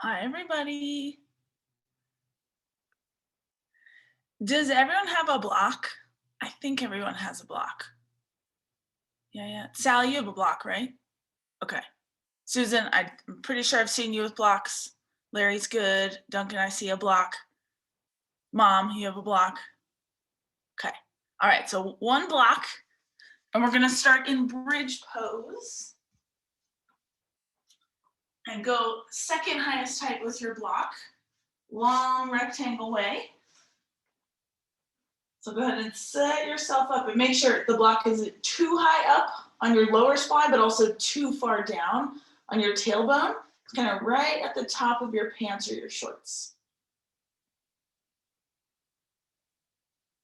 Hi, everybody. Does everyone have a block? I think everyone has a block. Yeah, yeah. Sally, you have a block, right? Okay. Susan, I'm pretty sure I've seen you with blocks. Larry's good. Duncan, I see a block. Mom, you have a block. Okay. All right. So one block, and we're going to start in bridge pose and go second highest height with your block. Long rectangle way. So go ahead and set yourself up and make sure the block isn't too high up on your lower spine, but also too far down on your tailbone. It's kind of right at the top of your pants or your shorts.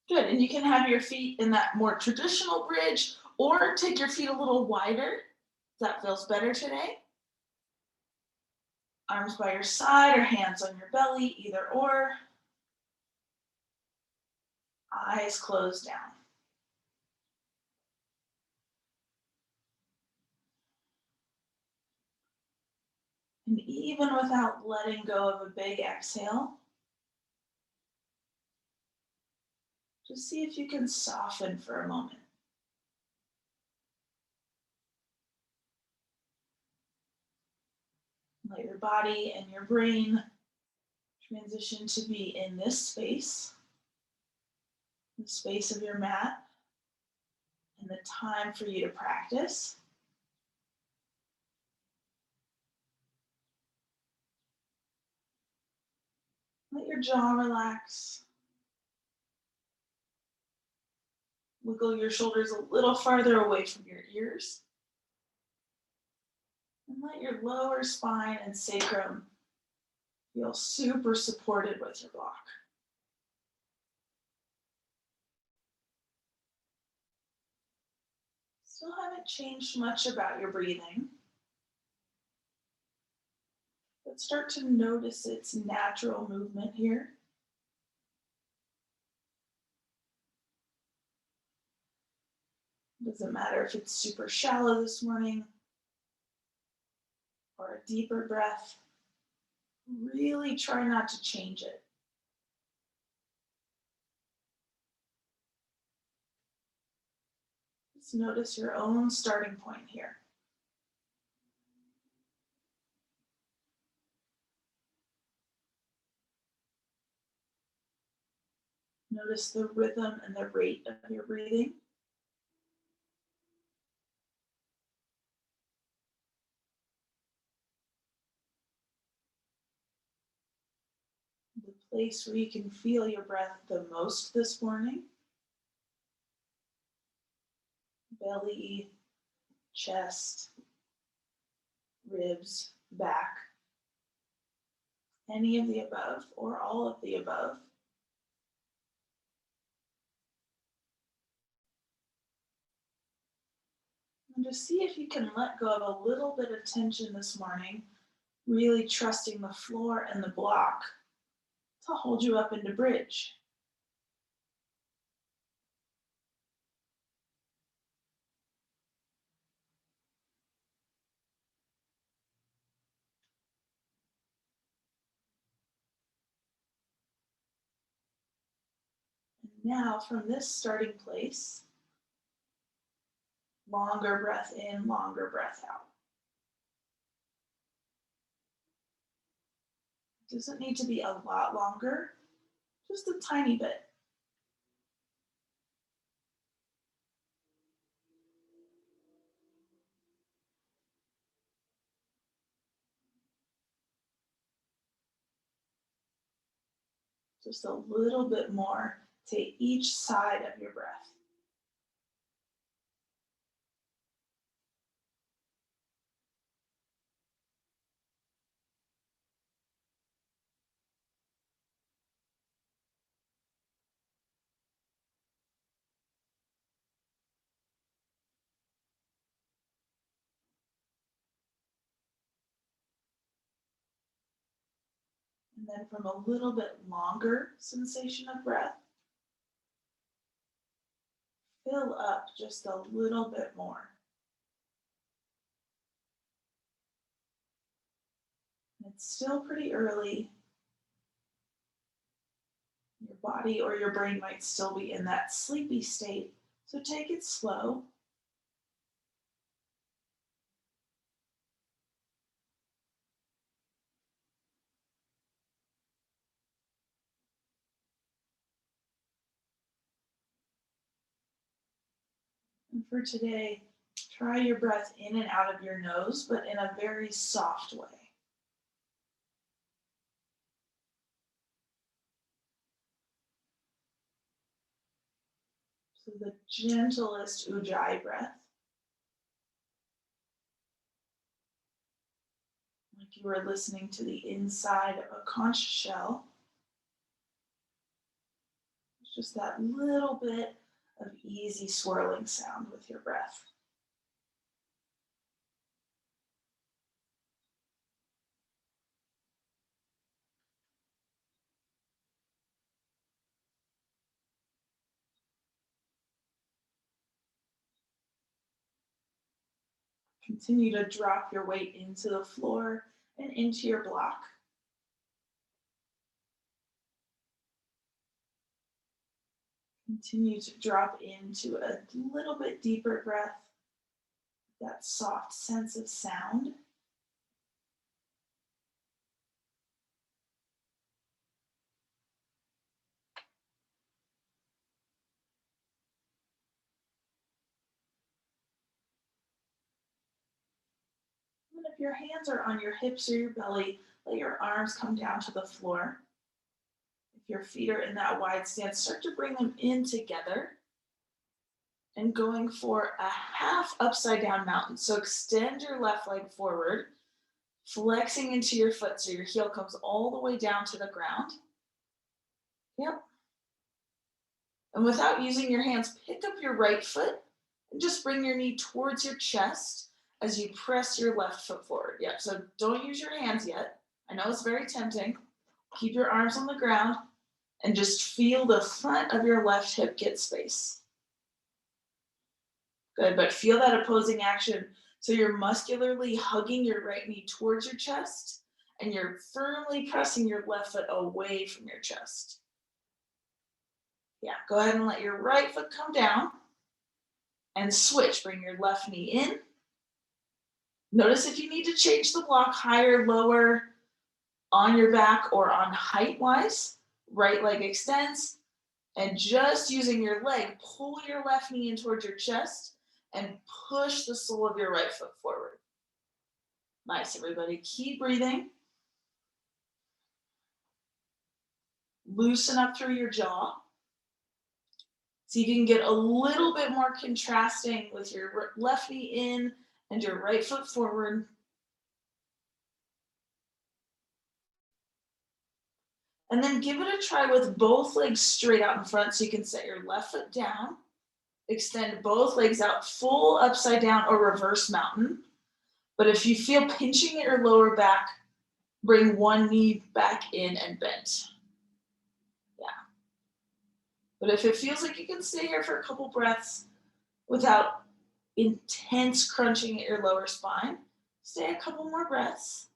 Good, and you can have your feet in that more traditional bridge or take your feet a little wider. That feels better today. Arms by your side or hands on your belly, either or. Eyes closed down. And even without letting go of a big exhale, just see if you can soften for a moment. Let your body and your brain transition to be in this space, the space of your mat, and the time for you to practice. Let your jaw relax. Wiggle your shoulders a little farther away from your ears. And let your lower spine and sacrum feel super supported with your block. Still haven't changed much about your breathing, but start to notice its natural movement here. Doesn't matter if it's super shallow this morning or a deeper breath. Really try not to change it. Just notice your own starting point here. Notice the rhythm and the rate of your breathing. The place where you can feel your breath the most this morning. Belly, chest, ribs, back. Any of the above or all of the above. And just see if you can let go of a little bit of tension this morning, really trusting the floor and the block to hold you up into bridge. And now from this starting place, longer breath in, longer breath out. It doesn't need to be a lot longer, just a tiny bit. Just a little bit more to each side of your breath. And then from a little bit longer sensation of breath, fill up just a little bit more. It's still pretty early. Your body or your brain might still be in that sleepy state, so take it slow. And for today, try your breath in and out of your nose, but in a very soft way. So the gentlest ujjayi breath, like you were listening to the inside of a conch shell. It's just that little bit of easy swirling sound with your breath. Continue to drop your weight into the floor and into your block. Continue to drop into a little bit deeper breath, that soft sense of sound. And if your hands are on your hips or your belly, let your arms come down to the floor. If your feet are in that wide stance, start to bring them in together and going for a half upside down mountain. So extend your left leg forward, flexing into your foot so your heel comes all the way down to the ground. Yep. And without using your hands, pick up your right foot and just bring your knee towards your chest as you press your left foot forward. Yep, so don't use your hands yet. I know it's very tempting. Keep your arms on the ground and just feel the front of your left hip get space. Good, but feel that opposing action. So you're muscularly hugging your right knee towards your chest and you're firmly pressing your left foot away from your chest. Yeah, go ahead and let your right foot come down and switch. Bring your left knee in. Notice if you need to change the block higher, lower, on your back, or on height wise. Right leg extends, and just using your leg, pull your left knee in towards your chest and push the sole of your right foot forward. Nice, everybody. Keep breathing. Loosen up through your jaw. See if you can get a little bit more contrasting with your left knee in and your right foot forward. And then give it a try with both legs straight out in front so you can set your left foot down. Extend both legs out, full upside down or reverse mountain. But if you feel pinching at your lower back, bring one knee back in and bend. Yeah. But if it feels like you can stay here for a couple breaths without intense crunching at your lower spine, stay a couple more breaths.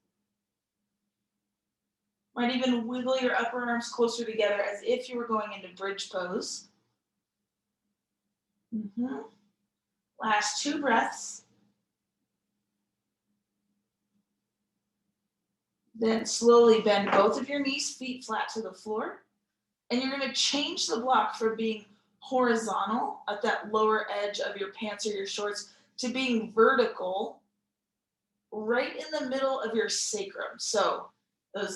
Might even wiggle your upper arms closer together as if you were going into bridge pose. Last 2 breaths. Then slowly bend both of your knees, feet flat to the floor. And you're going to change the block from being horizontal at that lower edge of your pants or your shorts to being vertical right in the middle of your sacrum. So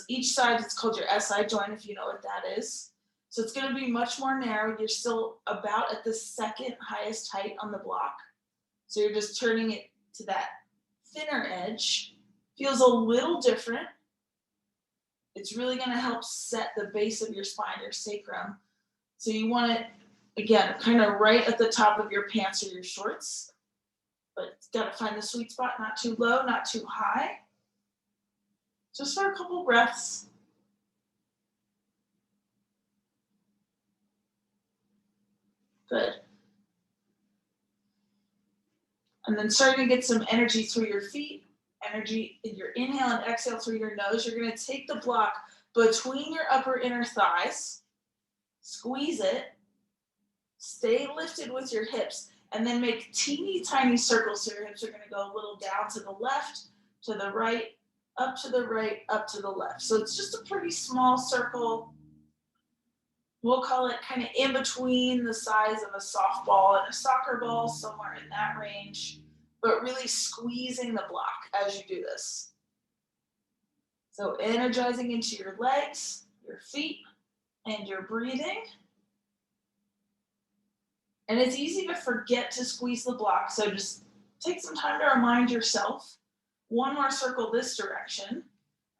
each side, it's called your SI joint, if you know what that is. So it's going to be much more narrow. You're still about at the second highest height on the block. So you're just turning it to that thinner edge. Feels a little different. It's really going to help set the base of your spine, your sacrum. So you want it, again, kind of right at the top of your pants or your shorts. But it's got to find the sweet spot, not too low, not too high. Just for a couple breaths. Good. And then starting to get some energy through your feet energy in your inhale and exhale through your nose. You're gonna take the block between your upper inner thighs, squeeze it, stay lifted with your hips, and then make teeny tiny circles. So your hips are gonna go a little down to the left, to the right, up to the right, up to the left. So it's just a pretty small circle. We'll call it kind of in between the size of a softball and a soccer ball, somewhere in that range, but really squeezing the block as you do this. So energizing into your legs, your feet, and your breathing. And it's easy to forget to squeeze the block, so just take some time to remind yourself. One more circle this direction,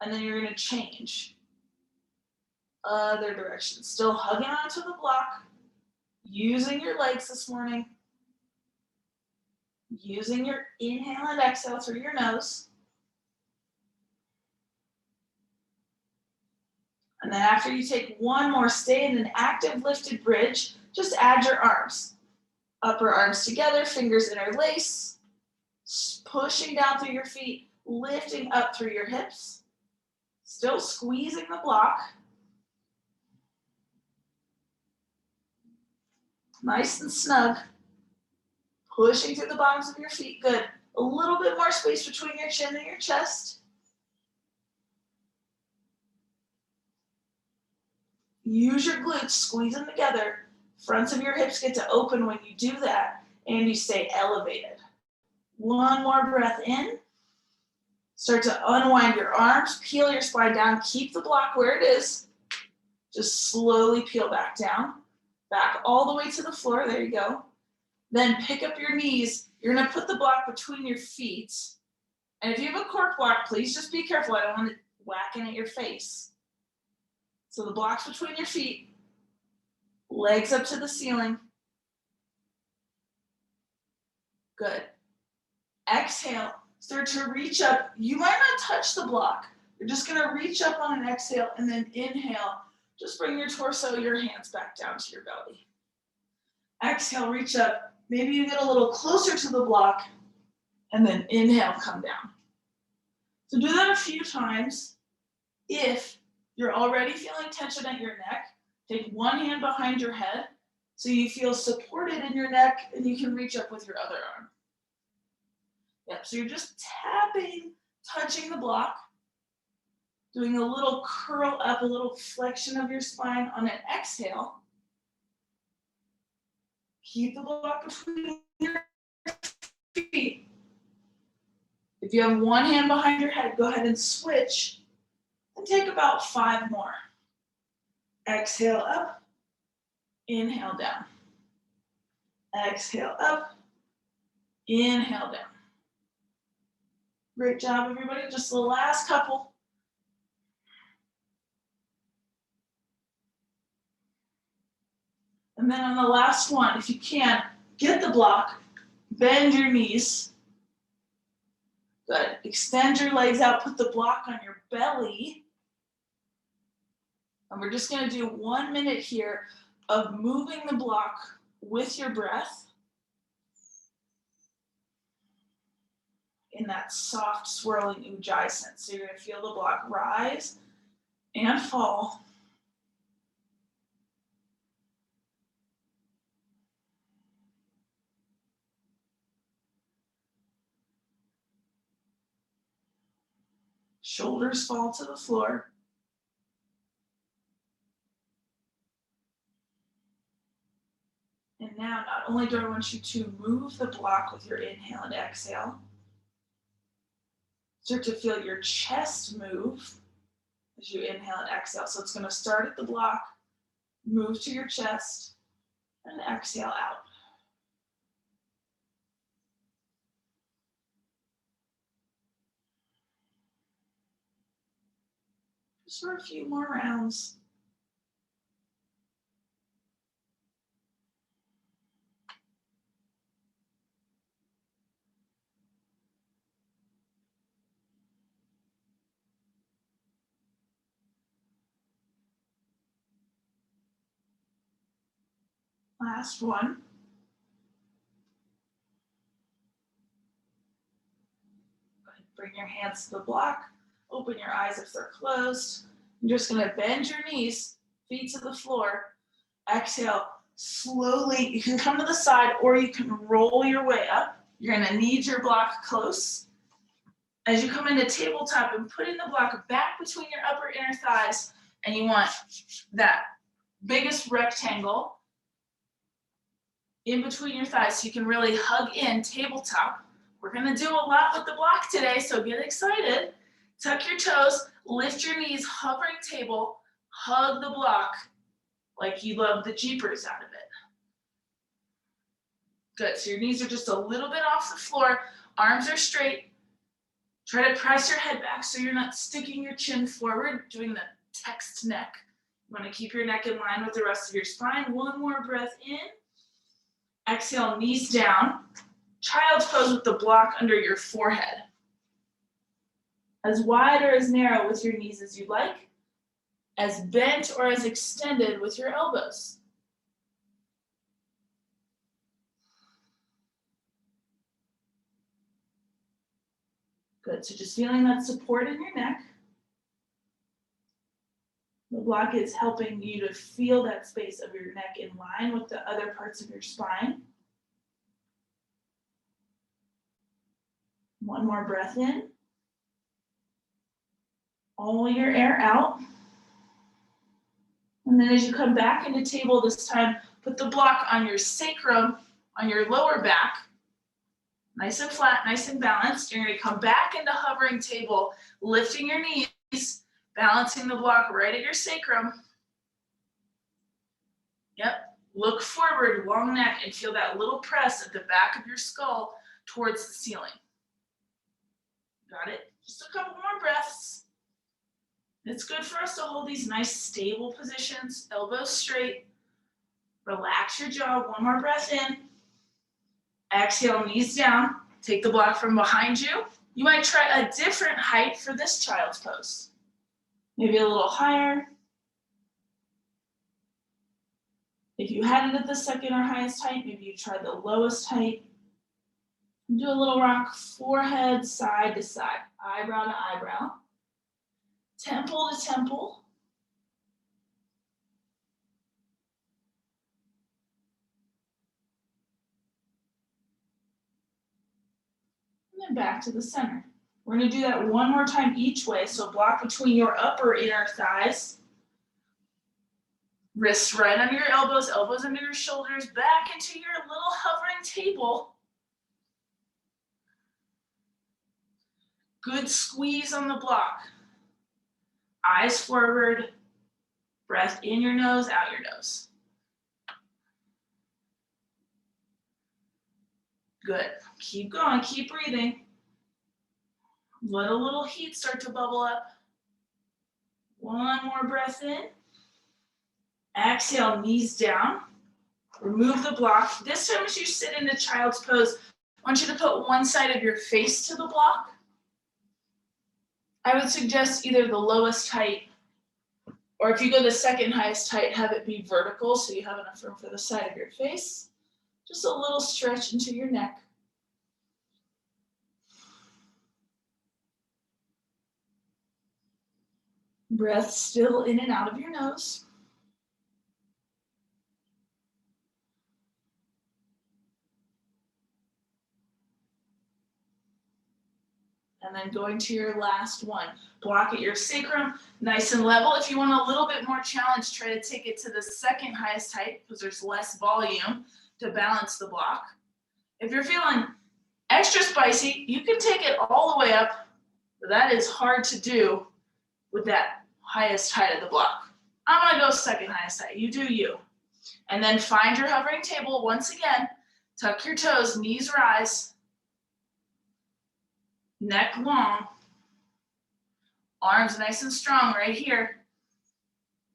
and then you're gonna change. Other direction, still hugging onto the block, using your legs this morning, using your inhale and exhale through your nose. And then after you take one more, stay in an active lifted bridge, just add your arms. Upper arms together, fingers interlace, pushing down through your feet, lifting up through your hips, still squeezing the block. Nice and snug. Pushing through the bottoms of your feet, good. A little bit more space between your chin and your chest. Use your glutes, squeeze them together. Fronts of your hips get to open when you do that, and you stay elevated. One more breath in. Start to unwind your arms, peel your spine down, keep the block where it is. Just slowly peel back down, back all the way to the floor, there you go. Then pick up your knees. You're gonna put the block between your feet. And if you have a cork block, please just be careful. I don't want it whacking at your face. So the block's between your feet, legs up to the ceiling. Good. Exhale, start to reach up. You might not touch the block. You're just gonna reach up on an exhale and then inhale. Just bring your torso, your hands back down to your belly. Exhale, reach up. Maybe you get a little closer to the block and then inhale, come down. So do that a few times. If you're already feeling tension at your neck, take one hand behind your head so you feel supported in your neck and you can reach up with your other arm. Yep, so you're just tapping, touching the block, doing a little curl up, a little flexion of your spine on an exhale. Keep the block between your feet. If you have one hand behind your head, go ahead and switch and take about 5 more. Exhale up, inhale down. Exhale up, inhale down. Great job, everybody. Just the last couple. And then on the last one, if you can, get the block, bend your knees. Good. Extend your legs out, put the block on your belly. And we're just going to do 1 minute here of moving the block with your breath in that soft swirling ujjayi sense. So you're going to feel the block rise and fall. Shoulders fall to the floor. And now, not only do I want you to move the block with your inhale and exhale, start to feel your chest move as you inhale and exhale. So it's going to start at the block, move to your chest, and exhale out. Just for a few more rounds. Last one. Bring your hands to the block. Open your eyes if they're closed. You're just gonna bend your knees, feet to the floor. Exhale, slowly. You can come to the side or you can roll your way up. You're gonna need your block close. As you come into tabletop and putting the block back between your upper inner thighs, and you want that biggest rectangle in between your thighs so you can really hug in tabletop. We're gonna do a lot with the block today, so get excited. Tuck your toes, lift your knees, hovering table, hug the block like you love the jeepers out of it. Good, so your knees are just a little bit off the floor, arms are straight. Try to press your head back so you're not sticking your chin forward, doing the text neck. You wanna keep your neck in line with the rest of your spine. One more breath in. Exhale, knees down. Child's pose with the block under your forehead. As wide or as narrow with your knees as you like. As bent or as extended with your elbows. Good, so just feeling that support in your neck. The block is helping you to feel that space of your neck in line with the other parts of your spine. One more breath in. All your air out. And then as you come back into table this time, put the block on your sacrum, on your lower back. Nice and flat, nice and balanced. You're gonna come back into hovering table, lifting your knees, balancing the block right at your sacrum. Yep, look forward, long neck, and feel that little press at the back of your skull towards the ceiling. Got it? Just a couple more breaths. It's good for us to hold these nice stable positions, elbows straight. Relax your jaw, one more breath in. Exhale, knees down. Take the block from behind you. You might try a different height for this child's pose. Maybe a little higher. If you had it at the second or highest height, maybe you try the lowest height. Do a little rock, forehead side to side, eyebrow to eyebrow, temple to temple. And then back to the center. We're gonna do that one more time each way, so block between your upper inner thighs. Wrists right under your elbows, elbows under your shoulders, back into your little hovering table. Good squeeze on the block. Eyes forward, breath in your nose, out your nose. Good, keep going, keep breathing. Let a little heat start to bubble up. One more breath in. Exhale, knees down. Remove the block. This time as you sit into child's pose, I want you to put one side of your face to the block. I would suggest either the lowest height, or if you go the second highest height, have it be vertical so you have enough room for the side of your face. Just a little stretch into your neck. Breath still in and out of your nose. And then going to your last one. Block at your sacrum, nice and level. If you want a little bit more challenge, try to take it to the second highest height because there's less volume to balance the block. If you're feeling extra spicy, you can take it all the way up, but that is hard to do with that highest height of the block. I'm gonna go second highest height, you do you. And then find your hovering table once again, tuck your toes, knees rise, neck long, arms nice and strong right here.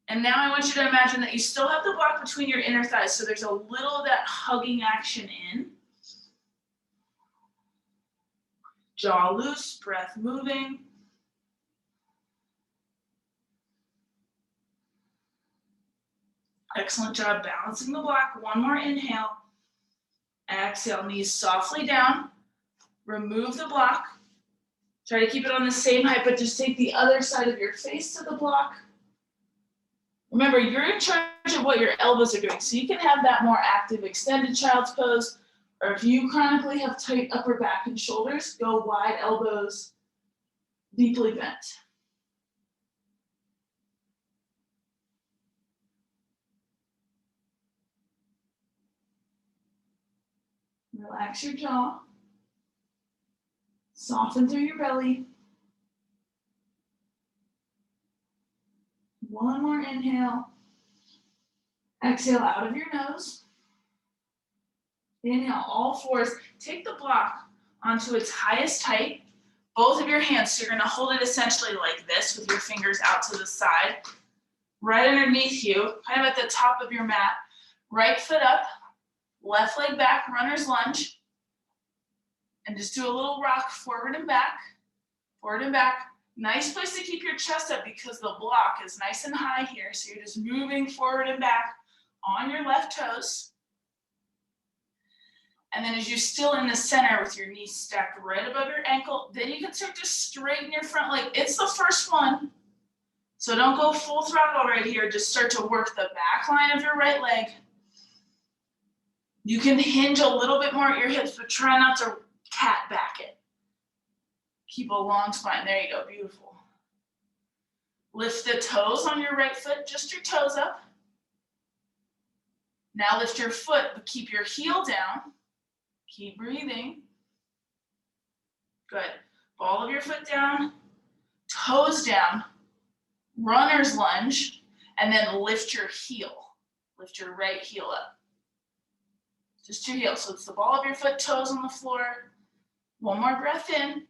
And now I want you to imagine that you still have the block between your inner thighs, so there's a little of that hugging action in. Jaw loose, breath moving. Excellent job balancing the block. One more inhale. Exhale, knees softly down. Remove the block. Try to keep it on the same height, but just take the other side of your face to the block. Remember, you're in charge of what your elbows are doing, so you can have that more active extended child's pose, or if you chronically have tight upper back and shoulders, go wide elbows, deeply bent. Relax your jaw. Soften through your belly. One more inhale. Exhale out of your nose. Inhale, all fours. Take the block onto its highest height. Both of your hands, so you're gonna hold it essentially like this with your fingers out to the side. Right underneath you, kind of at the top of your mat. Right foot up, left leg back, runner's lunge. And just do a little rock forward and back, forward and back. Nice place to keep your chest up because the block is nice and high here. So you're just moving forward and back on your left toes. And then as you're still in the center with your knees stacked right above your ankle, then you can start to straighten your front leg. It's the first one. So don't go full throttle right here. Just start to work the back line of your right leg. You can hinge a little bit more at your hips, but try not to cat back it. Keep a long spine. There you go. Beautiful. Lift the toes on your right foot, just your toes up. Now lift your foot, but keep your heel down. Keep breathing. Good. Ball of your foot down, toes down, runner's lunge, and then lift your heel. Lift your right heel up. Just your heel. So it's the ball of your foot, toes on the floor. One more breath in.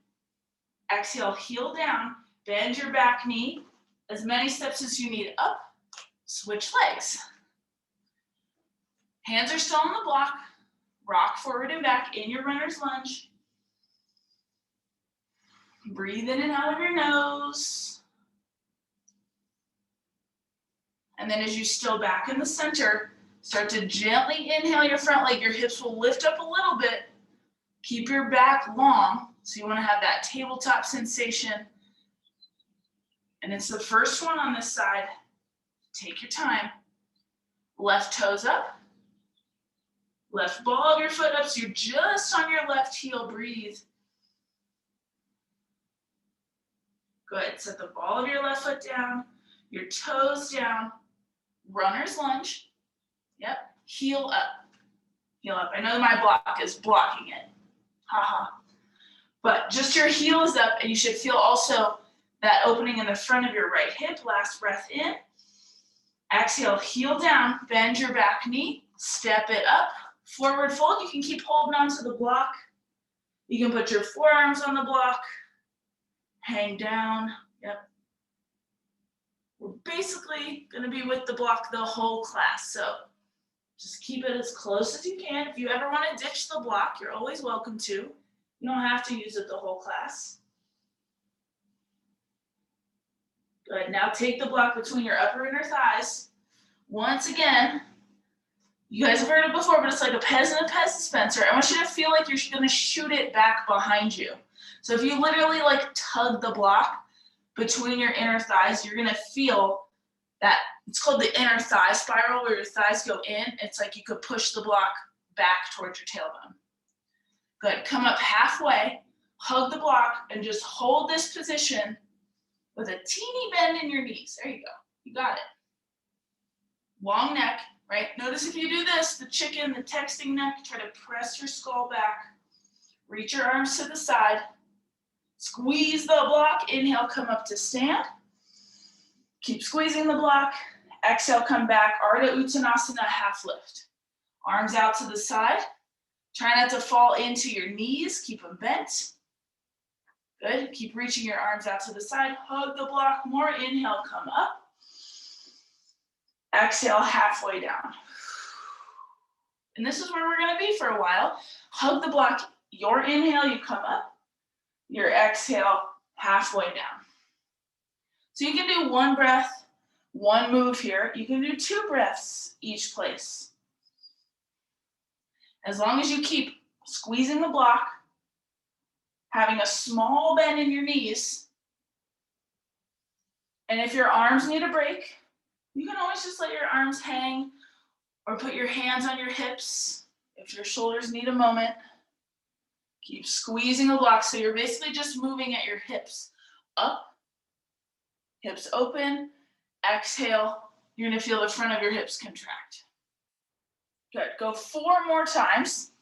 Exhale, heel down. Bend your back knee. As many steps as you need up. Switch legs. Hands are still on the block. Rock forward and back in your runner's lunge. Breathe in and out of your nose. And then as you still back in the center, start to gently inhale your front leg. Your hips will lift up a little bit. Keep your back long. So you want to have that tabletop sensation. And it's the first one on this side. Take your time. Left toes up. Left ball of your foot up, so you're just on your left heel. Breathe. Good. Set the ball of your left foot down, your toes down, runner's lunge. Yep. Heel up. Heel up. I know my block is blocking it. Haha. But just your heel is up, and you should feel also that opening in the front of your right hip. Last breath in. Exhale, heel down, bend your back knee, step it up. Forward fold, you can keep holding on to the block. You can put your forearms on the block. Hang down, yep. We're basically gonna be with the block the whole class, so just keep it as close as you can. If you ever wanna ditch the block, you're always welcome to. You don't have to use it the whole class. Good, now take the block between your upper inner thighs. Once again, you guys have heard it before, but it's like a Pez and a Pez dispenser. I want you to feel like you're gonna shoot it back behind you. So if you literally like tug the block between your inner thighs, you're gonna feel that, it's called the inner thigh spiral, where your thighs go in. It's like you could push the block back towards your tailbone. Good, come up halfway, hug the block, and just hold this position with a teeny bend in your knees. There you go, you got it. Long neck. Right? Notice if you do this, the chicken, the texting neck, try to press your skull back. Reach your arms to the side. Squeeze the block. Inhale, come up to stand. Keep squeezing the block. Exhale, come back. Ardha Uttanasana, half lift. Arms out to the side. Try not to fall into your knees. Keep them bent. Good. Keep reaching your arms out to the side. Hug the block more. Inhale, come up. Exhale, halfway down. And this is where we're gonna be for a while. Hug the block. Your inhale, you come up. Your exhale, halfway down. So you can do one breath, one move here. You can do 2 breaths each place. As long as you keep squeezing the block, having a small bend in your knees. And if your arms need a break, you can always just let your arms hang or put your hands on your hips. If your shoulders need a moment, keep squeezing the block. So you're basically just moving at your hips. Up, hips open, exhale. You're gonna feel the front of your hips contract. Good, go 4 more times.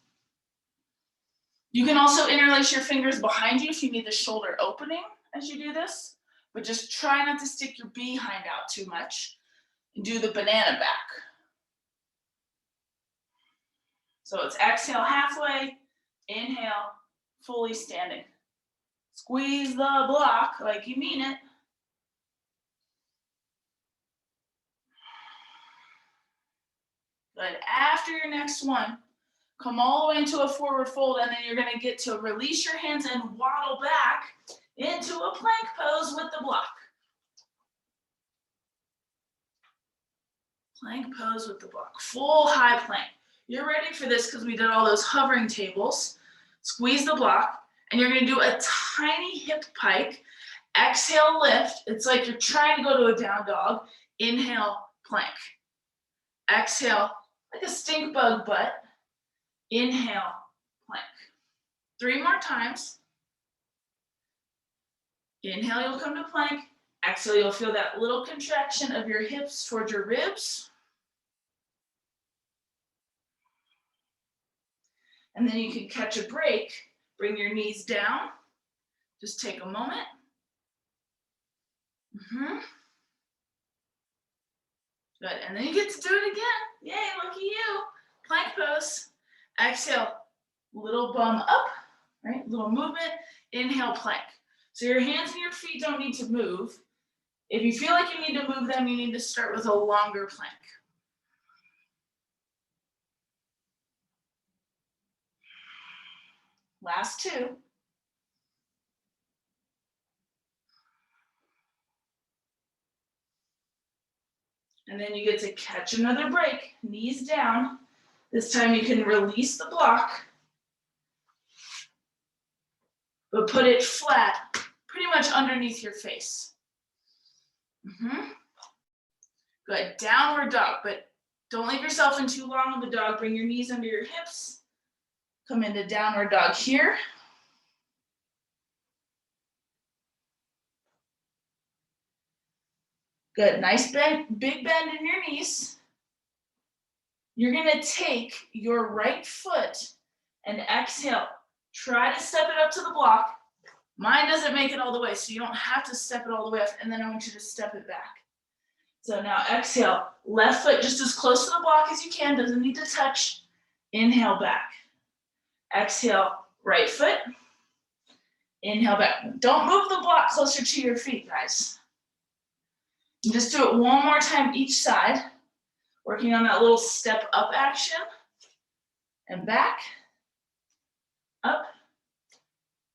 You can also interlace your fingers behind you if you need the shoulder opening as you do this, but just try not to stick your behind out too much and do the banana back. So it's exhale halfway, inhale, fully standing. Squeeze the block like you mean it. Good. After your next one, come all the way into a forward fold, and then you're gonna get to release your hands and waddle back into a plank pose with the block. Plank pose with the block, full high plank. You're ready for this because we did all those hovering tables. Squeeze the block, and you're gonna do a tiny hip pike. Exhale, lift. It's like you're trying to go to a down dog. Inhale, plank. Exhale, like a stink bug butt. Inhale, plank. 3 more times. Inhale, you'll come to plank. Exhale, you'll feel that little contraction of your hips towards your ribs. And then you can catch a break. Bring your knees down. Just take a moment. Good, and then you get to do it again. Yay, lucky you. Plank pose. Exhale, little bum up, right? Little movement. Inhale, plank. So your hands and your feet don't need to move. If you feel like you need to move them, you need to start with a longer plank. Last 2. And then you get to catch another break, knees down. This time you can release the block, but put it flat, pretty much underneath your face. Good, downward dog, but don't leave yourself in too long of a dog. Bring your knees under your hips. Come into downward dog here. Good, nice bend, big bend in your knees. You're gonna take your right foot and exhale. Try to step it up to the block. Mine doesn't make it all the way, so you don't have to step it all the way up, and then I want you to step it back. So now exhale, left foot just as close to the block as you can, doesn't need to touch. Inhale back. Exhale, right foot. Inhale back. Don't move the block closer to your feet, guys. And just do it one more time each side, working on that little step up action. And back, up,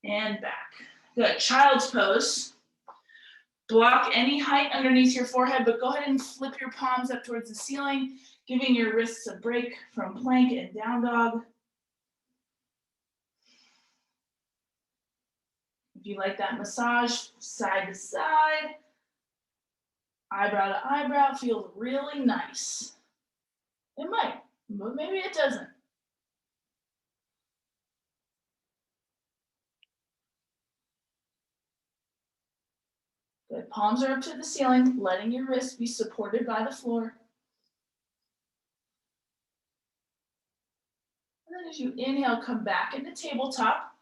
and back. Good, child's pose. Block any height underneath your forehead, but go ahead and flip your palms up towards the ceiling, giving your wrists a break from plank and down dog. If you like that massage, side to side, eyebrow to eyebrow, feels really nice. It might, but maybe it doesn't. Good, palms are up to the ceiling, letting your wrists be supported by the floor. And then as you inhale, come back into tabletop.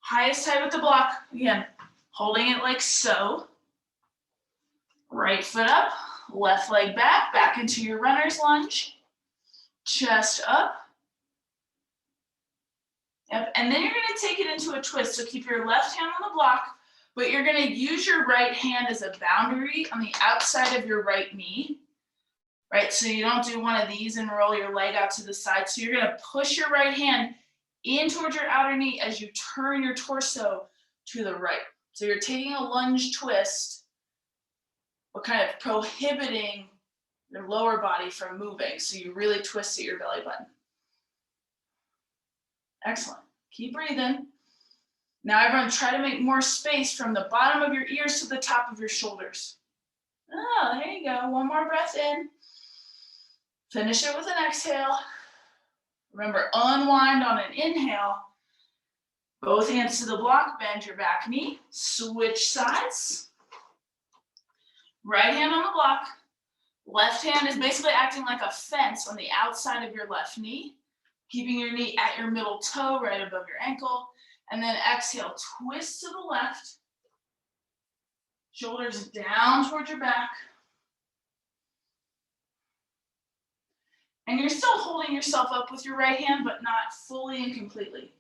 Highest height with the block, again, holding it like so. Right foot up, left leg back, back into your runner's lunge. Chest up. Yep, and then you're gonna take it into a twist. So keep your left hand on the block, but you're gonna use your right hand as a boundary on the outside of your right knee, right? So you don't do one of these and roll your leg out to the side. So you're gonna push your right hand in towards your outer knee as you turn your torso to the right. So you're taking a lunge twist, but kind of prohibiting your lower body from moving. So you really twist at your belly button. Excellent. Keep breathing. Now everyone try to make more space from the bottom of your ears to the top of your shoulders. Oh, there you go. One more breath in. Finish it with an exhale. Remember, unwind on an inhale. Both hands to the block, bend your back knee, switch sides. Right hand on the block. Left hand is basically acting like a fence on the outside of your left knee, keeping your knee at your middle toe right above your ankle. And then exhale, twist to the left. Shoulders down towards your back. And you're still holding yourself up with your right hand, but not fully and completely.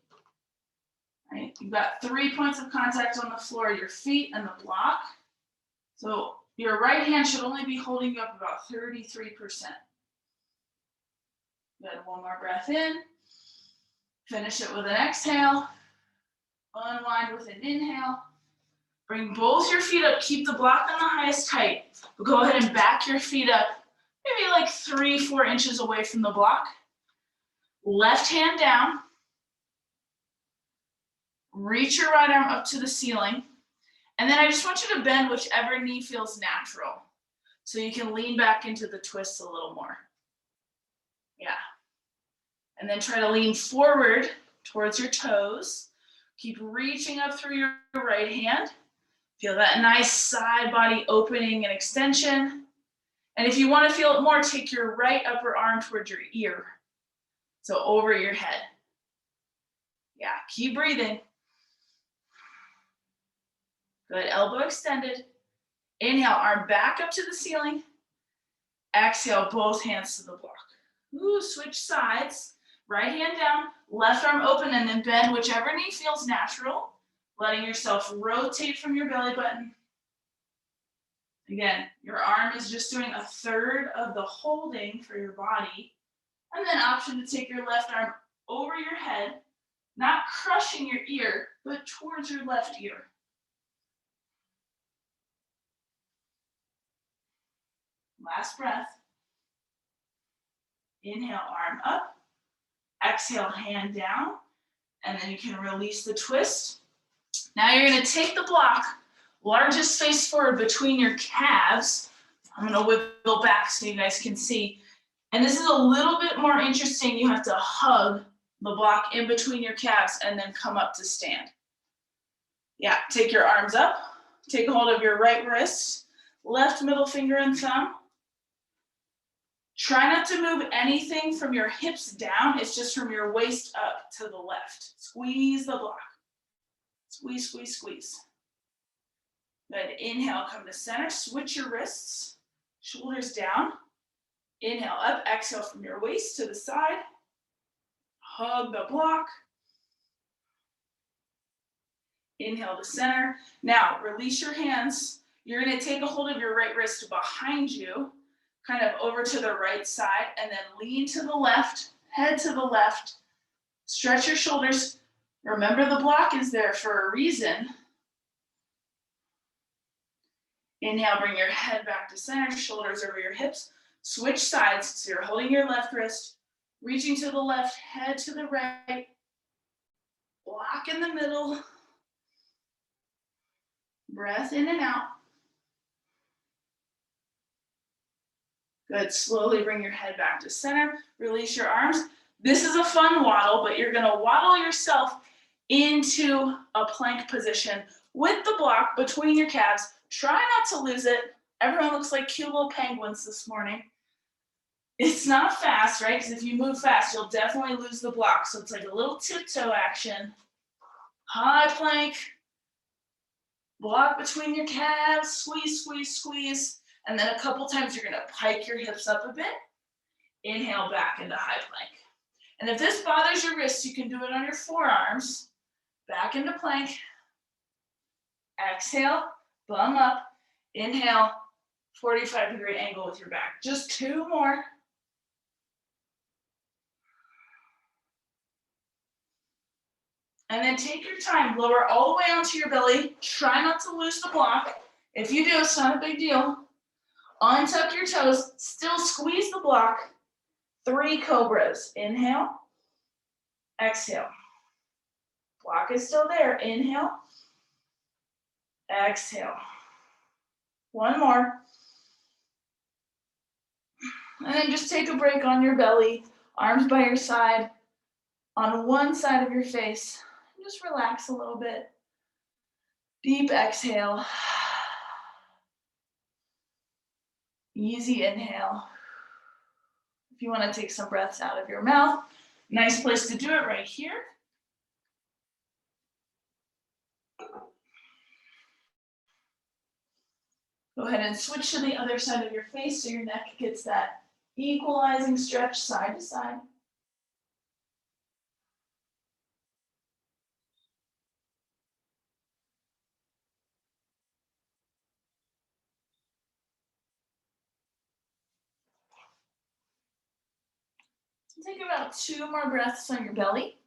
Right? You've got 3 points of contact on the floor, your feet and the block. So your right hand should only be holding you up about 33%. Good, one more breath in. Finish it with an exhale. Unwind with an inhale. Bring both your feet up, keep the block on the highest height. But go ahead and back your feet up, maybe like 3-4 inches away from the block. Left hand down. Reach your right arm up to the ceiling. And then I just want you to bend whichever knee feels natural. So you can lean back into the twist a little more. Yeah. And then try to lean forward towards your toes. Keep reaching up through your right hand. Feel that nice side body opening and extension. And if you want to feel it more, take your right upper arm towards your ear. So over your head. Yeah, keep breathing. Good, elbow extended. Inhale, arm back up to the ceiling. Exhale, both hands to the block. Ooh, switch sides. Right hand down, left arm open, and then bend whichever knee feels natural. Letting yourself rotate from your belly button. Again, your arm is just doing 1/3 of the holding for your body. And then option to take your left arm over your head, not crushing your ear, but towards your left ear. Last breath. Inhale, arm up. Exhale, hand down. And then you can release the twist. Now you're going to take the block, largest face forward between your calves. I'm going to wiggle back so you guys can see. And this is a little bit more interesting. You have to hug the block in between your calves and then come up to stand. Yeah, take your arms up. Take hold of your right wrist, left middle finger and thumb. Try not to move anything from your hips down. It's just from your waist up to the left. Squeeze the block. Squeeze, squeeze, squeeze. Good. Inhale, come to center. Switch your wrists. Shoulders down. Inhale up. Exhale from your waist to the side. Hug the block. Inhale to center. Now, release your hands. You're going to take a hold of your right wrist behind you, kind of over to the right side, and then lean to the left, head to the left. Stretch your shoulders. Remember, the block is there for a reason. Inhale, bring your head back to center, shoulders over your hips. Switch sides, so you're holding your left wrist, reaching to the left, head to the right. Block in the middle. Breath in and out. Good, slowly bring your head back to center. Release your arms. This is a fun waddle, but you're gonna waddle yourself into a plank position with the block between your calves. Try not to lose it. Everyone looks like cute little penguins this morning. It's not fast, right? Because if you move fast, you'll definitely lose the block. So it's like a little tiptoe action. High plank. Block between your calves. Squeeze, squeeze, squeeze. And then a couple times you're gonna pike your hips up a bit. Inhale back into high plank. And if this bothers your wrists, you can do it on your forearms. Back into plank. Exhale, bum up. Inhale, 45-degree angle with your back. Just 2 more. And then take your time, lower all the way onto your belly. Try not to lose the block. If you do, it's not a big deal. Untuck your toes, still squeeze the block. 3 cobras. Inhale, exhale. Block is still there. Inhale. Exhale. One more. And then just take a break on your belly, arms by your side, on one side of your face. Just relax a little bit. Deep exhale. Easy inhale. If you want to take some breaths out of your mouth, nice place to do it right here. Go ahead and switch to the other side of your face so your neck gets that equalizing stretch side to side. Take about 2 more breaths on your belly.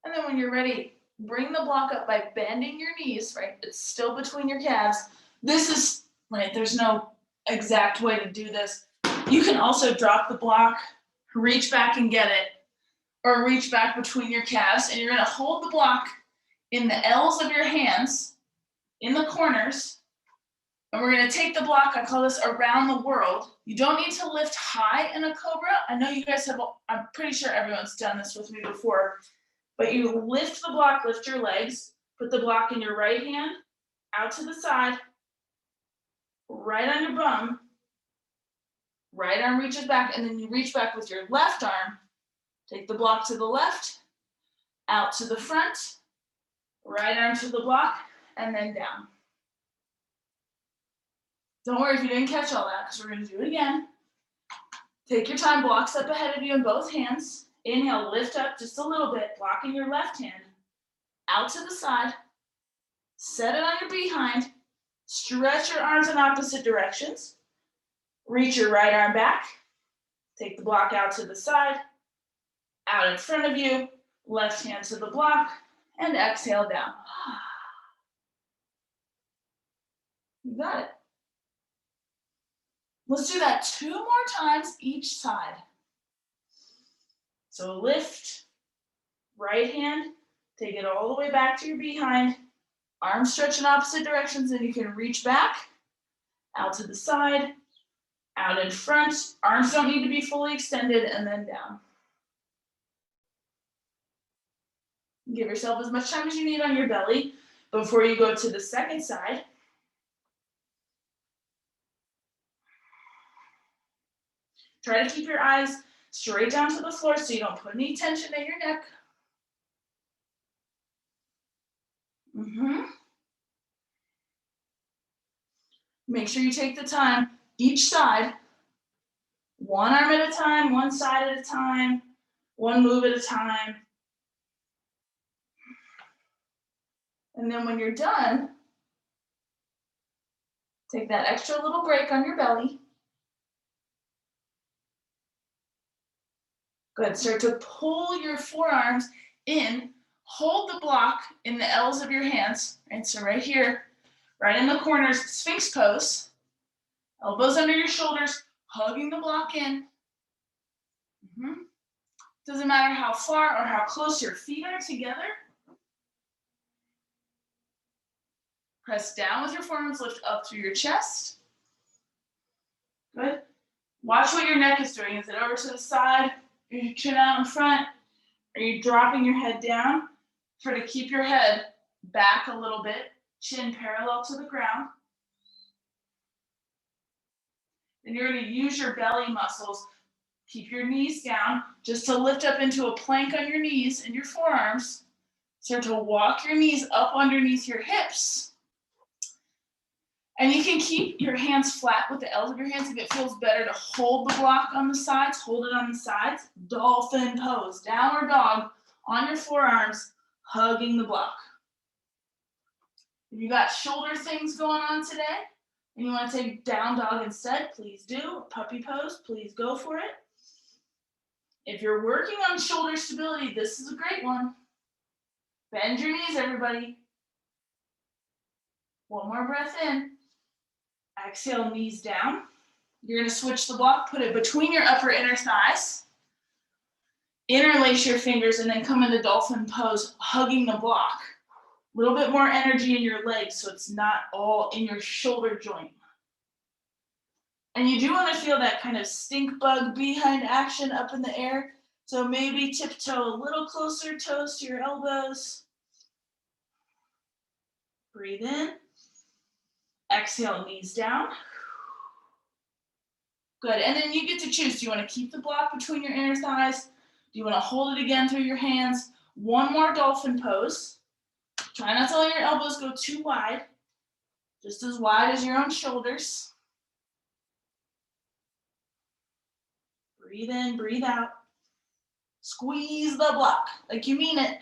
And then when you're ready, bring the block up by bending your knees, right? It's still between your calves. This is, right, there's no exact way to do this. You can also drop the block, reach back and get it, or reach back between your calves, and you're gonna hold the block in the L's of your hands, in the corners, and we're gonna take the block, I call this around the world. You don't need to lift high in a cobra. I know you guys have, I'm pretty sure everyone's done this with me before, but you lift the block, lift your legs, put the block in your right hand, out to the side, right on your bum, right arm reaches back, and then you reach back with your left arm, take the block to the left, out to the front, right arm to the block, and then down. Don't worry if you didn't catch all that, because we're gonna do it again. Take your time, blocks up ahead of you in both hands. Inhale, lift up just a little bit, blocking your left hand, out to the side, set it on your behind, stretch your arms in opposite directions, reach your right arm back, take the block out to the side, out in front of you, left hand to the block, and exhale down. You got it. Let's do that 2 more times each side. So lift, right hand, take it all the way back to your behind, arms stretch in opposite directions, and you can reach back, out to the side, out in front, arms don't need to be fully extended, and then down. Give yourself as much time as you need on your belly before you go to the second side. Try to keep your eyes straight down to the floor so you don't put any tension in your neck. Make sure you take the time, each side, one arm at a time, one side at a time, one move at a time. And then when you're done, take that extra little break on your belly. Good, start to pull your forearms in, hold the block in the L's of your hands, right? So right here, right in the corners, Sphinx pose. Elbows under your shoulders, hugging the block in. Doesn't matter how far or how close your feet are together. Press down with your forearms, lift up through your chest. Good. Watch what your neck is doing. Is it over to the side? Are you chin out in front? Are you dropping your head down? Try to keep your head back a little bit, chin parallel to the ground. Then you're going to use your belly muscles. Keep your knees down just to lift up into a plank on your knees and your forearms. Start to walk your knees up underneath your hips. And you can keep your hands flat with the L's of your hands if it feels better to hold the block on the sides, hold it on the sides. Dolphin pose, downward dog on your forearms, hugging the block. If you got shoulder things going on today and you want to take down dog instead, please do. Puppy pose, please go for it. If you're working on shoulder stability, this is a great one. Bend your knees, everybody. One more breath in. Exhale, knees down. You're going to switch the block, put it between your upper inner thighs. Interlace your fingers and then come into dolphin pose, hugging the block. A little bit more energy in your legs so it's not all in your shoulder joint. And you do want to feel that kind of stink bug behind action up in the air. So maybe tiptoe a little closer, toes to your elbows. Breathe in. Exhale, knees down. Good, and then you get to choose. Do you want to keep the block between your inner thighs? Do you want to hold it again through your hands? One more dolphin pose. Try not to let your elbows go too wide, just as wide as your own shoulders. Breathe in, breathe out. Squeeze the block like you mean it.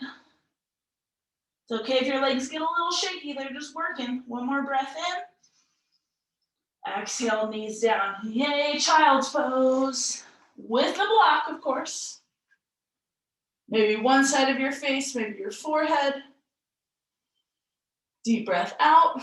It's okay if your legs get a little shaky, they're just working. One more breath in. Exhale, knees down. Yay, child's pose. With the block, of course. Maybe one side of your face, maybe your forehead. Deep breath out.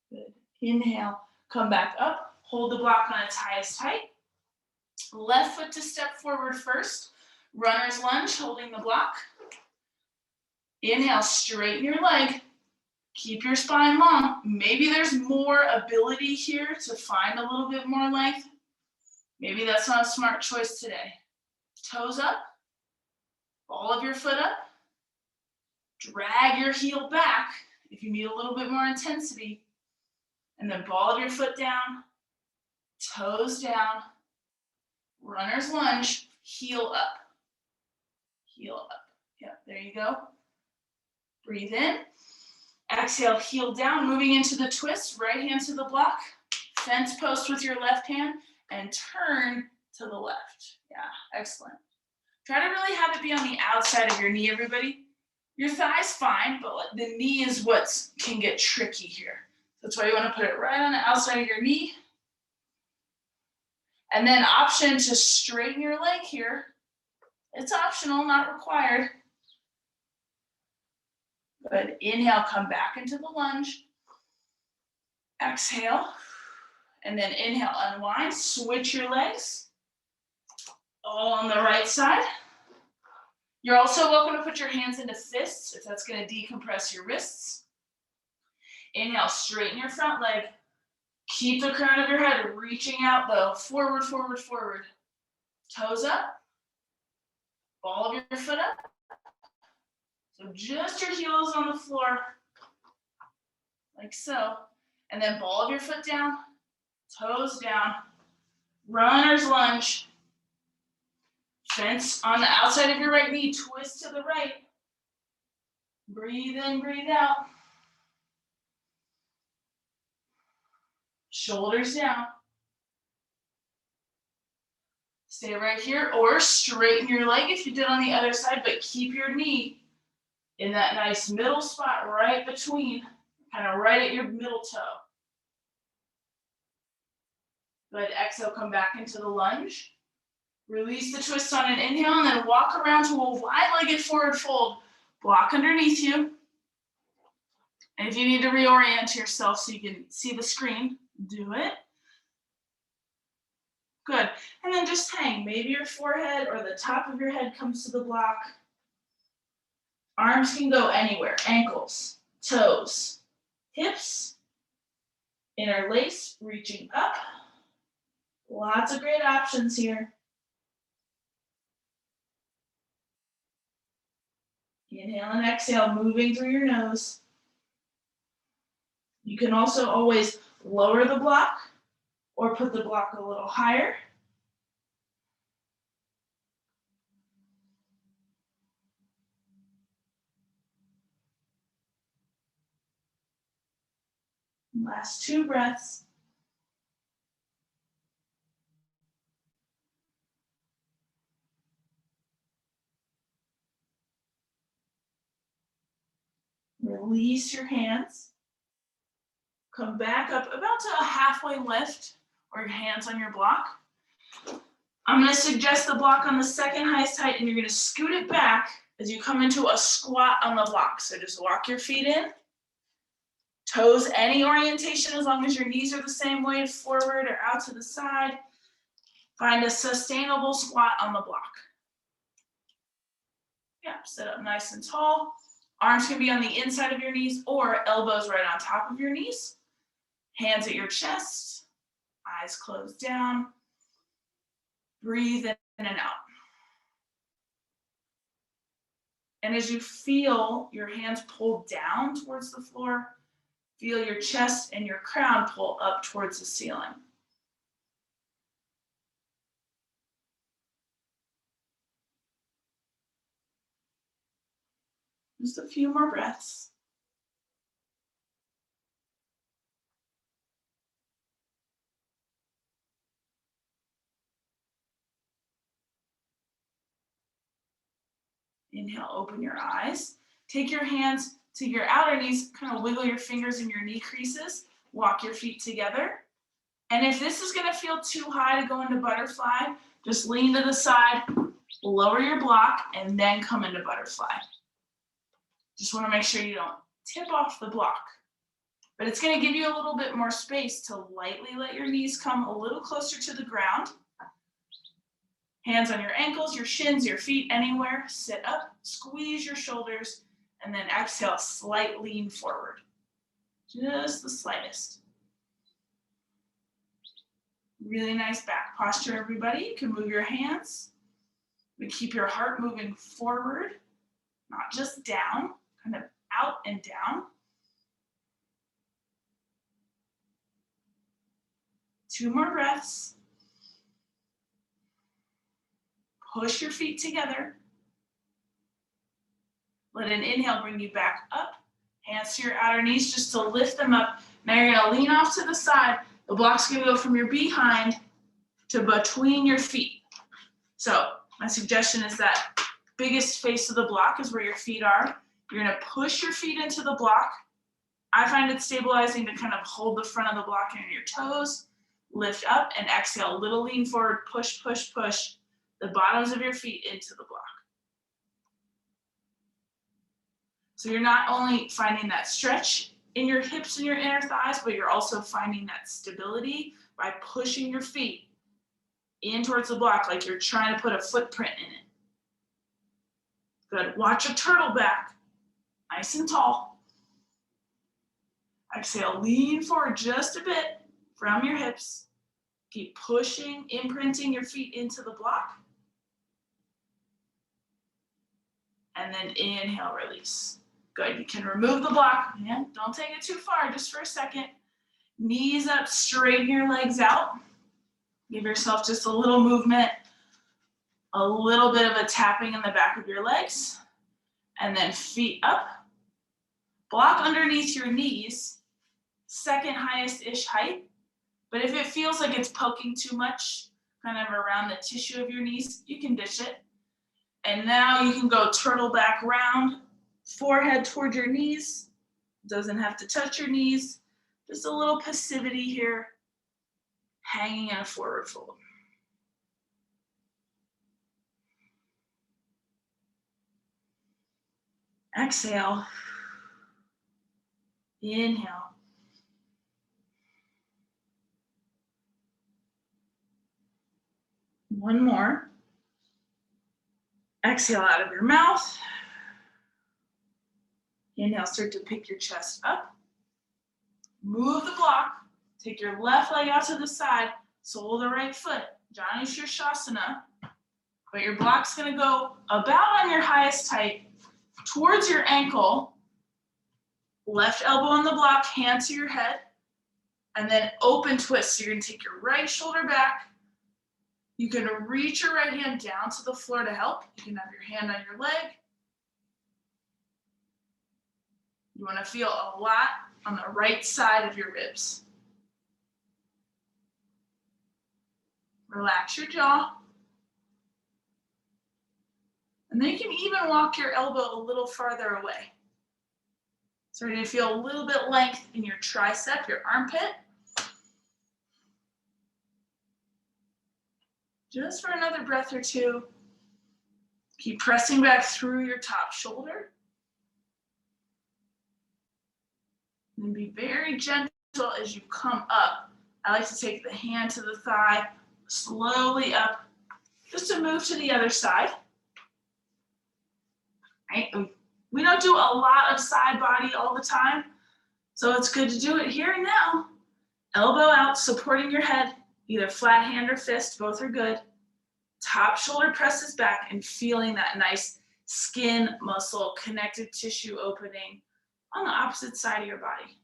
Good. Inhale, come back up. Hold the block on its highest height. Left foot to step forward first. Runner's lunge, holding the block. Inhale, straighten your leg. Keep your spine long. Maybe there's more ability here to find a little bit more length. Maybe that's not a smart choice today. Toes up, ball of your foot up. Drag your heel back if you need a little bit more intensity. And then ball of your foot down, toes down, runner's lunge, heel up. Heel up. Yeah, there you go. Breathe in. Exhale, heel down, moving into the twist, right hand to the block. Fence post with your left hand and turn to the left. Yeah, excellent. Try to really have it be on the outside of your knee, everybody. Your thigh's fine, but the knee is what can get tricky here. That's why you want to put it right on the outside of your knee. And then option to straighten your leg here. It's optional, not required. Good. Inhale, come back into the lunge. Exhale. And then inhale, unwind. Switch your legs. All on the right side. You're also welcome to put your hands into fists if that's going to decompress your wrists. Inhale, straighten your front leg. Keep the crown of your head reaching out though. Forward, forward, forward. Toes up. Ball of your foot up. So just your heels on the floor, like so. And then ball of your foot down, toes down, runner's lunge. Fence on the outside of your right knee, twist to the right. Breathe in, breathe out. Shoulders down. Stay right here or straighten your leg if you did on the other side, but keep your knee in that nice middle spot right between, kind of right at your middle toe. Good, exhale, come back into the lunge. Release the twist on an inhale and then walk around to a wide-legged forward fold. Block underneath you. And if you need to reorient yourself so you can see the screen, do it. Good, and then just hang. Maybe your forehead or the top of your head comes to the block. Arms can go anywhere, ankles, toes, hips, interlace, reaching up. Lots of great options here. Inhale and exhale, moving through your nose. You can also always lower the block or put the block a little higher. Last 2 breaths. Release your hands. Come back up about to a halfway lift or your hands on your block. I'm gonna suggest the block on the second highest height, and you're gonna scoot it back as you come into a squat on the block. So just walk your feet in. Toes, any orientation, as long as your knees are the same way, forward or out to the side. Find a sustainable squat on the block. Yeah, sit up nice and tall. Arms can be on the inside of your knees or elbows right on top of your knees. Hands at your chest, eyes closed down. Breathe in and out. And as you feel your hands pull down towards the floor, feel your chest and your crown pull up towards the ceiling. Just a few more breaths. Inhale, open your eyes. Take your hands to your outer knees, kind of wiggle your fingers in your knee creases, walk your feet together. And if this is gonna feel too high to go into butterfly, just lean to the side, lower your block, and then come into butterfly. Just wanna make sure you don't tip off the block. But it's gonna give you a little bit more space to lightly let your knees come a little closer to the ground. Hands on your ankles, your shins, your feet, anywhere. Sit up, squeeze your shoulders, and then exhale, slight lean forward. Just the slightest. Really nice back posture, everybody. You can move your hands. We keep your heart moving forward, not just down, kind of out and down. 2 more breaths. Push your feet together. Let an inhale bring you back up. Hands to your outer knees just to lift them up. Now you're gonna lean off to the side. The block's gonna go from your behind to between your feet. So my suggestion is that biggest face of the block is where your feet are. You're gonna push your feet into the block. I find it stabilizing to kind of hold the front of the block in your toes, lift up and exhale, little lean forward, push, push, push the bottoms of your feet into the block. So you're not only finding that stretch in your hips and your inner thighs, but you're also finding that stability by pushing your feet in towards the block like you're trying to put a footprint in it. Good. Watch a turtle back, nice and tall. Exhale, lean forward just a bit from your hips. Keep pushing, imprinting your feet into the block. And then inhale, release. Good, you can remove the block. And don't take it too far, just for a second. Knees up, straighten your legs out. Give yourself just a little movement, a little bit of a tapping in the back of your legs. And then feet up. Block underneath your knees, second highest-ish height. But if it feels like it's poking too much, kind of around the tissue of your knees, you can dish it. And now you can go turtle back round, forehead toward your knees. Doesn't have to touch your knees. Just a little passivity here, hanging in a forward fold. Exhale. Inhale. One more. Exhale out of your mouth. Inhale, start to pick your chest up. Move the block. Take your left leg out to the side, sole of the right foot, Janu Shirshasana. But your block's gonna go about on your highest height, towards your ankle. Left elbow on the block, hand to your head, and then open twist. So you're gonna take your right shoulder back. You can reach your right hand down to the floor to help. You can have your hand on your leg. You wanna feel a lot on the right side of your ribs. Relax your jaw. And then you can even walk your elbow a little farther away. So you're gonna feel a little bit length in your tricep, your armpit. Just for another breath or two. Keep pressing back through your top shoulder. And be very gentle as you come up. I like to take the hand to the thigh, slowly up, just to move to the other side. Right? We don't do a lot of side body all the time, so it's good to do it here and now. Elbow out, supporting your head, either flat hand or fist, both are good. Top shoulder presses back and feeling that nice skin, muscle, connective tissue opening on the opposite side of your body.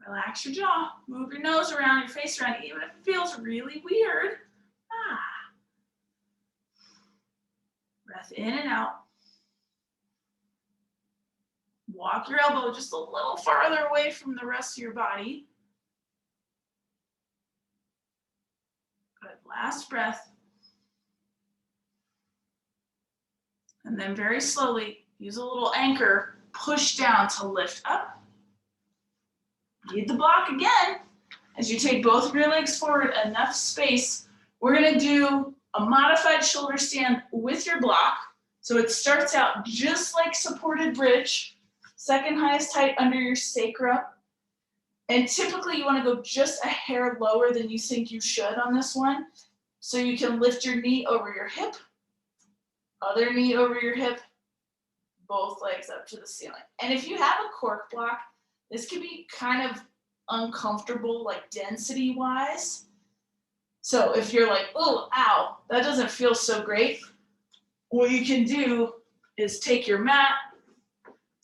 Relax your jaw, move your nose around, your face around, even if it feels really weird. Breath in and out. Walk your elbow just a little farther away from the rest of your body. Good, last breath. And then very slowly, use a little anchor, push down to lift up. Lead the block again. As you take both of your legs forward, enough space, we're gonna do a modified shoulder stand with your block. So it starts out just like supported bridge, second highest height under your sacrum. And typically you wanna go just a hair lower than you think you should on this one. So you can lift your knee over your hip, other knee over your hip, both legs up to the ceiling. And if you have a cork block, this can be kind of uncomfortable, like density wise. So if you're like, oh, ow, that doesn't feel so great, what you can do is take your mat,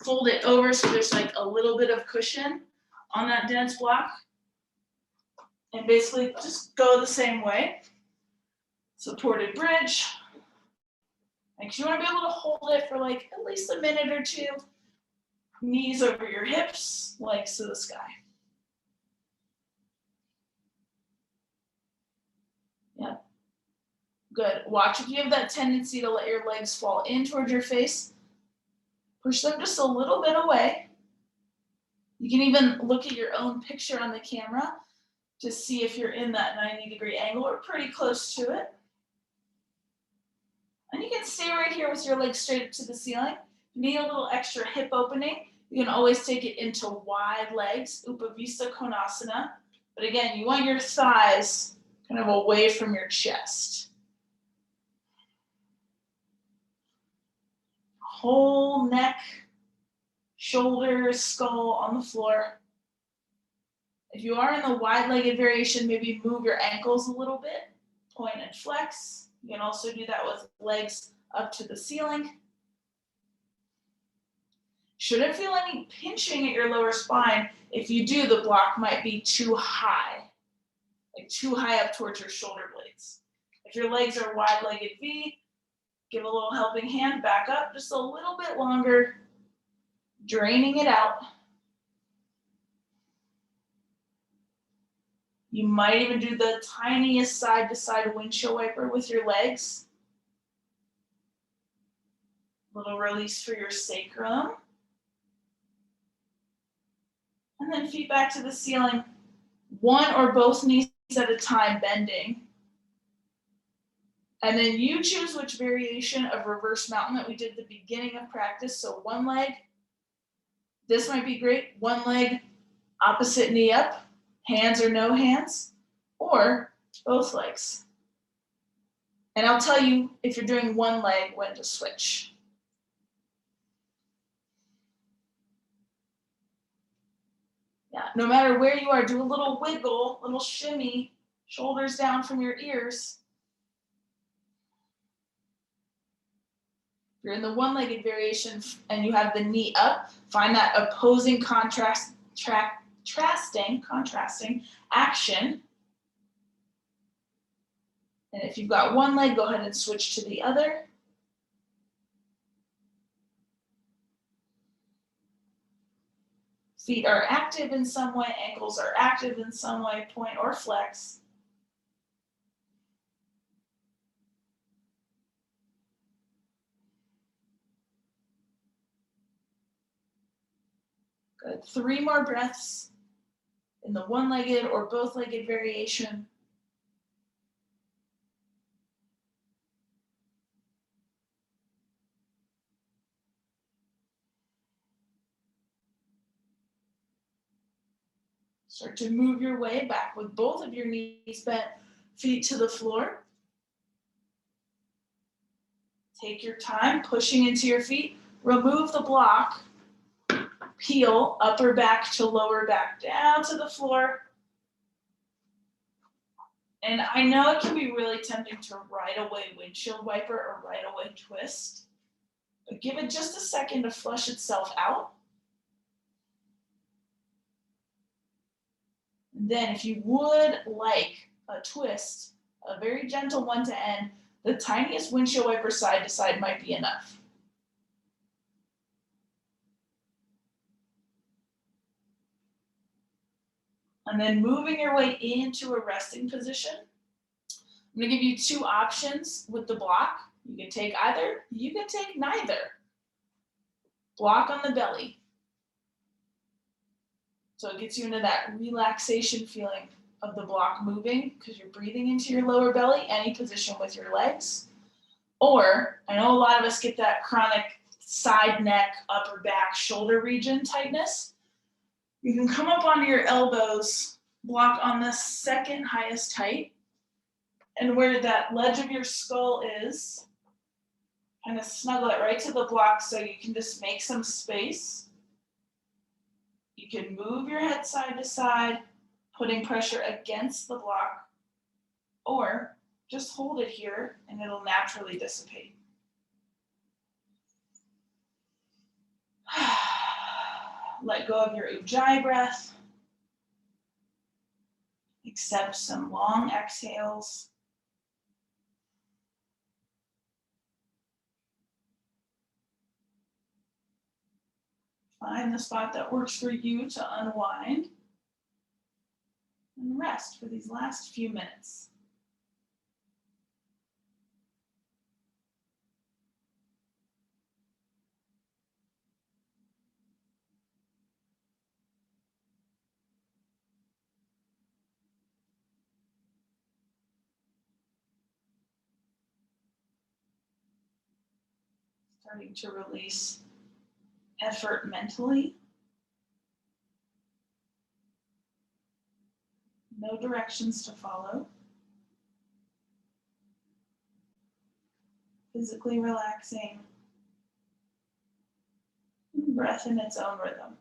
fold it over so there's like a little bit of cushion on that dense block, and basically just go the same way. Supported bridge. Like you want to be able to hold it for like at least a minute or two. Knees over your hips, legs to the sky. Yeah. Good. Watch if you have that tendency to let your legs fall in towards your face. Push them just a little bit away. You can even look at your own picture on the camera to see if you're in that 90-degree angle or pretty close to it. And you can stay right here with your legs straight up to the ceiling. If you need a little extra hip opening, you can always take it into wide legs, Upavista Konasana. But again, you want your thighs kind of away from your chest. Whole neck, shoulders, skull on the floor. If you are in the wide-legged variation, maybe move your ankles a little bit, point and flex. You can also do that with legs up to the ceiling. Shouldn't feel any pinching at your lower spine. If you do, the block might be too high, like too high up towards your shoulder blades. If your legs are wide-legged V, give a little helping hand, back up just a little bit longer, draining it out. You might even do the tiniest side-to-side windshield wiper with your legs. Little release for your sacrum. And then feet back to the ceiling, one or both knees at a time bending. And then you choose which variation of reverse mountain that we did at the beginning of practice. So one leg, this might be great. One leg, opposite knee up, hands or no hands, or both legs. And I'll tell you if you're doing one leg when to switch. Yeah, no matter where you are, do a little wiggle, little shimmy, shoulders down from your ears. If you're in the one-legged variation and you have the knee up, find that opposing contrasting action. And if you've got one leg, go ahead and switch to the other. Feet are active in some way, ankles are active in some way, point or flex. Good, 3 more breaths in the one-legged or both-legged variation. Start to move your way back with both of your knees bent, feet to the floor. Take your time, pushing into your feet. Remove the block. Peel upper back to lower back, down to the floor. And I know it can be really tempting to right away windshield wiper or right away twist, but give it just a second to flush itself out. And then if you would like a twist, a very gentle one to end, the tiniest windshield wiper side to side might be enough. And then moving your way into a resting position. I'm going to give you two options with the block. You can take either, you can take neither. Block on the belly. So it gets you into that relaxation feeling of the block moving because you're breathing into your lower belly, any position with your legs. Or, I know a lot of us get that chronic side neck, upper back, shoulder region tightness. You can come up onto your elbows, block on the second highest height, and where that ledge of your skull is, kind of snuggle it right to the block so you can just make some space. You can move your head side to side, putting pressure against the block, or just hold it here and it'll naturally dissipate. Let go of your Ujjayi breath. Accept some long exhales. Find the spot that works for you to unwind and rest for these last few minutes. Starting to release effort mentally. No directions to follow. Physically relaxing. Breath in its own rhythm.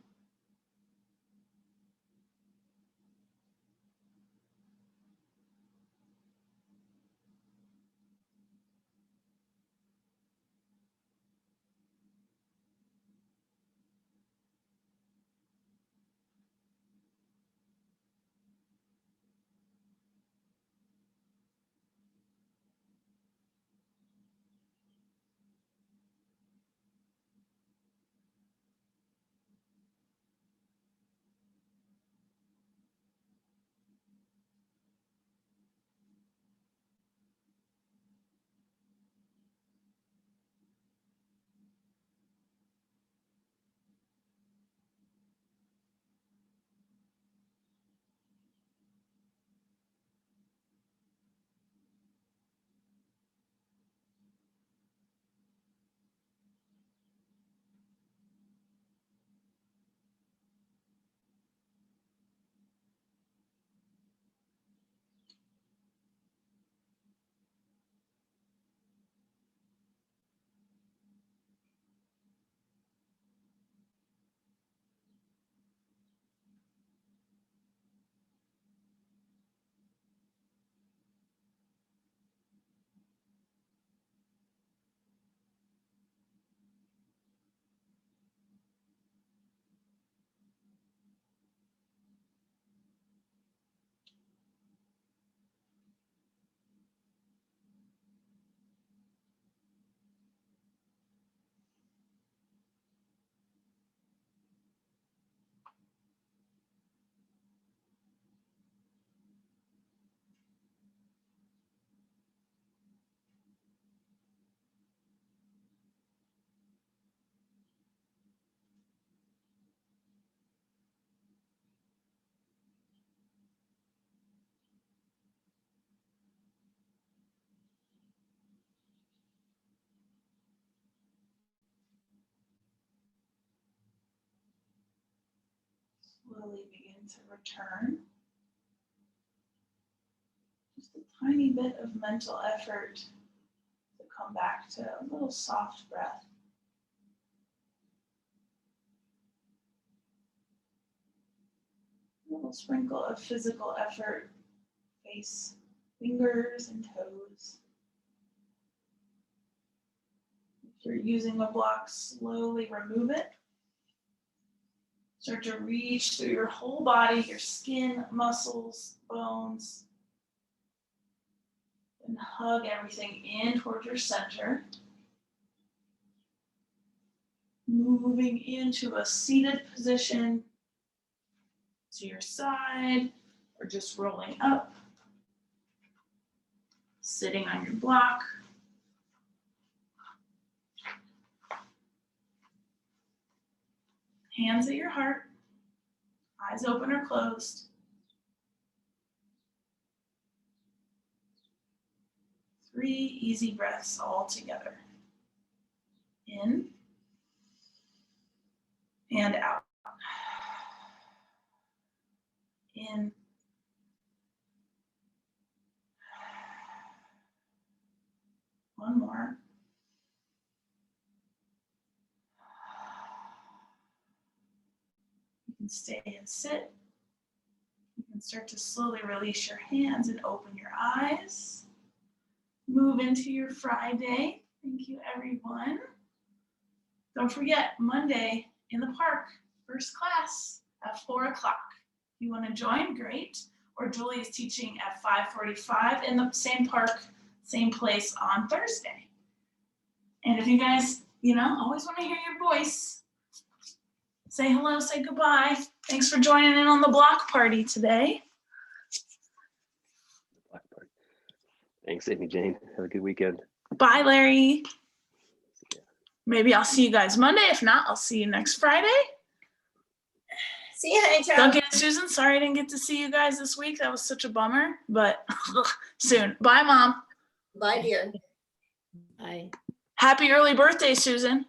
Slowly begin going to return. Just a tiny bit of mental effort to come back to a little soft breath. A little sprinkle of physical effort, face, fingers, and toes. If you're using a block, slowly remove it. Start to reach through your whole body, your skin, muscles, bones, and hug everything in toward your center. Moving into a seated position to your side, or just rolling up, sitting on your block. Hands at your heart, eyes open or closed. Three easy breaths all together. In and out. In one more. You can stay and sit. You can start to slowly release your hands and open your eyes. Move into your Friday. Thank you, everyone. Don't forget, Monday in the park, first class at 4 o'clock. If you want to join, great. Or Julie is teaching at 5:45 in the same park, same place on Thursday. And if you guys, always want to hear your voice, say hello, say goodbye. Thanks for joining in on the block party today. Block party. Thanks, Amy Jane. Have a good weekend. Bye, Larry. Maybe I'll see you guys Monday. If not, I'll see you next Friday. See you, honey child. Duncan and Susan, sorry I didn't get to see you guys this week. That was such a bummer, but soon. Bye, Mom. Bye, dear. Bye. Happy early birthday, Susan.